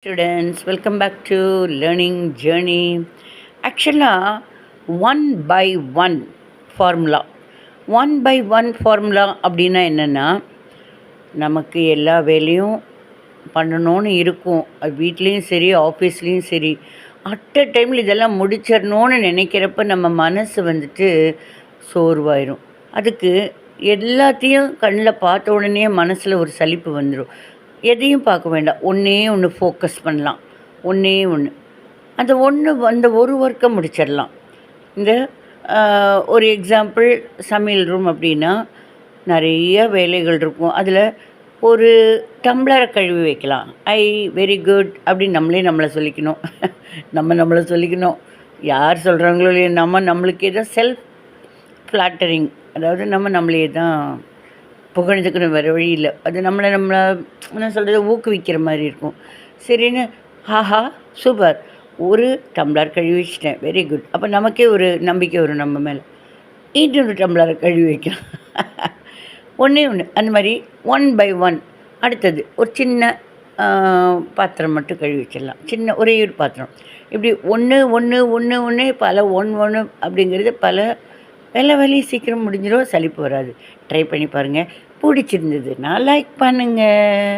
Students, welcome back to Learning Journey. ஆக்சுவலாக one by one formula அப்படின்னா என்னென்னா, நமக்கு எல்லா வேலையும் பண்ணணும்னு இருக்கும். அது வீட்லேயும் சரி, ஆஃபீஸ்லேயும் சரி, அட் அ டைமில் இதெல்லாம் முடிச்சிடணும்னு நினைக்கிறப்ப நம்ம மனசு சோர்வாயிரும். அதுக்கு எல்லாத்தையும் கண்ணில் பார்த்த உடனே மனசில் ஒரு சலிப்பு வந்துடும். எதையும் பார்க்க வேண்டாம், ஒன்றே ஒன்று ஃபோக்கஸ் பண்ணலாம். ஒன்றே ஒன்று, அந்த ஒரு ஒர்க்கை முடிச்சிடலாம். இந்த ஒரு எக்ஸாம்பிள், சமையல் ரூம் அப்படின்னா நிறைய வேலைகள் இருக்கும். அதில் ஒரு டம்ளரை கழுவி வைக்கலாம். வெரி குட் அப்படின்னு நம்மளை சொல்லிக்கணும். நம்மளை சொல்லிக்கணும். யார் சொல்கிறாங்களோ இல்லையோ, நம்மளுக்கே தான் செல்ஃப் ஃப்ளாட்டரிங், அதாவது நம்மளே தான் புகழ்ந்துக்கணும், வேறு வழி இல்லை. அது நம்மளை என்ன சொல்கிறது, ஊக்குவிக்கிற மாதிரி இருக்கும். சரின்னு ஹாஹா சூப்பர், ஒரு டம்ளர் கழுவி வச்சிட்டேன், வெரி குட். அப்போ நமக்கே ஒரு நம்பிக்கை வரும் நம்ம மேலே. இன்னொரு டம்ளரை கழுவி வைக்கலாம். ஒன்றே ஒன்று, அந்த மாதிரி ஒன் பை ஒன். அடுத்தது ஒரு சின்ன பாத்திரம் மட்டும் கழுவி வச்சிடலாம். சின்ன ஒரே ஒரு பாத்திரம். இப்படி ஒன்று பல ஒன்று அப்படிங்கிறது பல வேலையும் சீக்கிரம் முடிஞ்சிடும், சலிப்பு வராது. ட்ரை பண்ணி பாருங்கள். பிடிச்சிருந்ததுன்னா லைக் பண்ணுங்கள்.